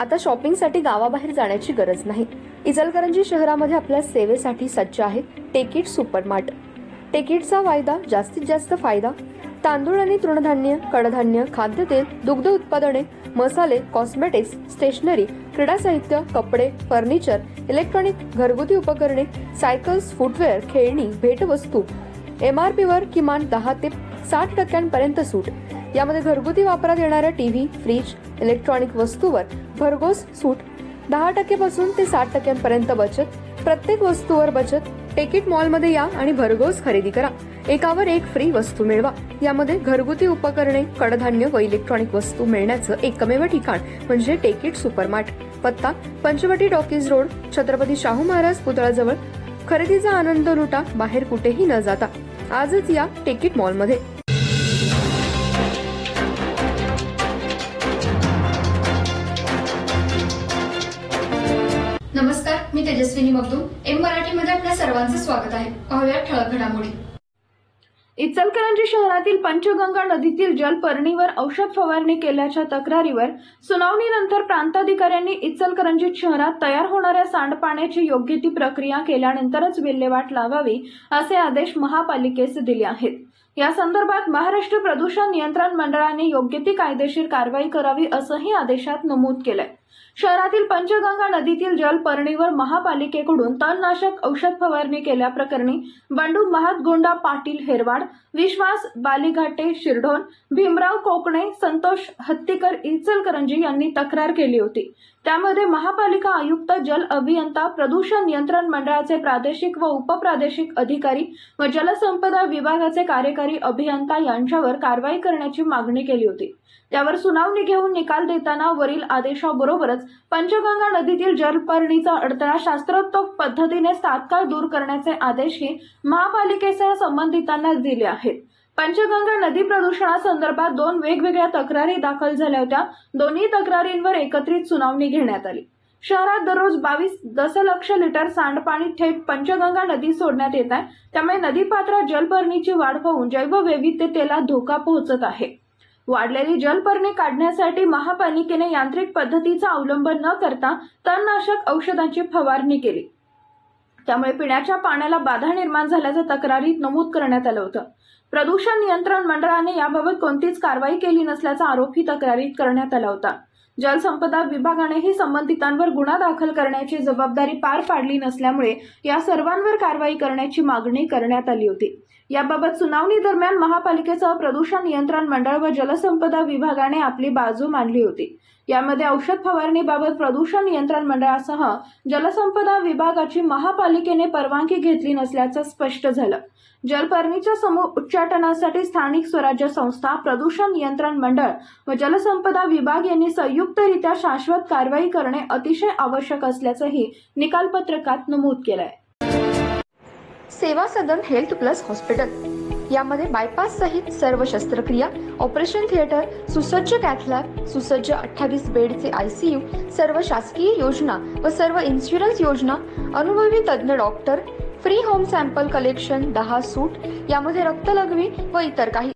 आता शॉपिंगसाठी गावाबाहेर जाण्याची गरज नाही। इचलकरंजी शहरामध्ये आपल्या सेवेसाठी सज्ज आहे टेकिट सुपरमार्ट। टेकिटचा वायदा जास्तीत जास्त फायदा। तांदूळ आणि तृणधान्य, कडधान्य, खाद्यतेल, दुग्ध उत्पादने, मसाले, कॉस्मेटिक्स, स्टेशनरी, क्रीडा साहित्य, कपडे, फर्निचर, इलेक्ट्रॉनिक, घरगुती उपकरणे, सायकल्स, फुटवेअर, खेळणी, भेटवस्तू, MRP वर किमान 10 ते 60% सूट। यामध्ये घरगुती वापरात येणाऱ्या टीव्ही, फ्रीज, इलेक्ट्रॉनिक वस्तूवर भरघोस सूट। 10% पासून ते 60% बचत। प्रत्येक वस्तूवर बचत। टेकिट मॉलमध्ये या आणि भरघोस खरेदी करा। एकावर एक फ्री वस्तू मिळवा। यामध्ये घरगुती उपकरणे, कडधान्य व इलेक्ट्रॉनिक वस्तू मिळण्याचं एकमेव ठिकाण म्हणजे टेकिट सुपरमार्ट। पत्ता पंचवटी टॉकीज रोड, छत्रपती शाहू महाराज पुतळ्याजवळ। खरेदीचा आनंद लुटा, बाहेर कुठेही न जाता। आजच या टेकिट मॉलमध्ये। नमस्कार, मी तेजस्विनी मगदूम। एम मराठीमध्ये आपल्या सर्वांचं स्वागत आहे। पाहूया ठळक घडामोडी। इचलकरंजी शहरातील पंचगंगा नदीतील जलपर्णीवर औषध फवारणी केल्याच्या तक्रारीवर सुनावणीनंतर प्रांताधिकाऱ्यांनी इचलकरंजी शहरात तयार होणाऱ्या सांडपाण्याची योग्य ती प्रक्रिया केल्यानंतरच विल्हेवाट लावावी असे आदेश महापालिकेस दिले आहेत। या संदर्भात महाराष्ट्र प्रदूषण नियंत्रण मंडळाने योग्य ती कायदेशीर कारवाई करावी असंही आदेशात नमूद केलंय। शहरातील पंचगंगा नदीतील जलपर्णीवर महापालिकेकडून तणनाशक औषध फवारणी केल्याप्रकरणी बंडू महादगोंडा पाटील हेरवाड, विश्वास बालीघाटे शिरढोण, भीमराव कोकणे, संतोष हत्तीकर इचलकरंजी यांनी तक्रार केली होती। त्यामध्ये महापालिका आयुक्त, जल अभियंता, प्रदूषण नियंत्रण मंडळाचे प्रादेशिक व उपप्रादेशिक अधिकारी व जलसंपदा विभागाचे कार्यकारी अभियंता यांच्यावर कारवाई करण्याची मागणी केली होती। त्यावर सुनावणी घेऊन निकाल देताना वरील आदेशाबरोबरच पंचगंगा नदीतील जलपर्णीचा अडथळा शास्त्रोक्त पद्धतीने तात्काळ दूर करण्याचे आदेशही महापालिकेसह संबंधितांना दिले आहेत। पंचगंगा नदी प्रदूषणासंदर्भात 2 वेगवेगळ्या तक्रारी दाखल झाल्या होत्या। दोन्ही तक्रारींवर एकत्रित सुनावणी घेण्यात आली। शहरात दररोज 22 दशलक्ष लिटर सांडपाणी थेट पंचगंगा नदी सोडण्यात येत आहे। त्यामुळे नदीपात्रात जलपर्णीची वाढ होऊन जैवविविधतेला धोका पोहोचत आहे। वाढलेली जलपर्णी काढण्यासाठी महापालिकेने यांत्रिक पद्धतीचा अवलंब न करता तणनाशक औषधांची फवारणी केली। त्यामुळे पिण्याच्या पाण्याला बाधा निर्माण झाल्याचं तक्रारीत नमूद करण्यात आलं होतं। प्रदूषण नियंत्रण मंडळाने याबाबत कोणतीच कारवाई केली नसल्याचा आरोपही तक्रारीत करण्यात आला होता। जलसंपदा विभागानेही संबंधितांवर गुन्हा दाखल करण्याची जबाबदारी पार पाडली नसल्यामुळे या सर्वांवर कारवाई करण्याची मागणी करण्यात आली होती। याबाबत सुनावणी दरम्यान महापालिकेसह प्रदूषण नियंत्रण मंडळ व जलसंपदा विभागाने आपली बाजू मांडली होती। यामध्ये औषध फवारणीबाबत प्रदूषण नियंत्रण मंडळासह जलसंपदा विभागाची महापालिकेने परवानगी घेतली नसल्याचं स्पष्ट झालं। जलपर्णीच्या उच्चाटनासाठी स्थानिक स्वराज्य संस्था, प्रदूषण नियंत्रण मंडळ व जलसंपदा विभाग यांनी संयुक्तरित्या शाश्वत कारवाई करणे अतिशय आवश्यक असल्याचंही निकाल पत्रकात नमूद केलंय। सेवा सदन हेल्थ प्लस हॉस्पिटल यामध्ये बायपास सहित सर्व शस्त्रक्रिया, ऑपरेशन थिएटर, सुसज्ज कॅथ लॅब, सुसज्ज 28 बेडचे ICU, सर्व शासकीय योजना व सर्व इन्शुरन्स योजना, अनुभवी तज्ञ doctor, free home sample collection, 10 सूट, यामध्ये रक्तलघवी व इतर काही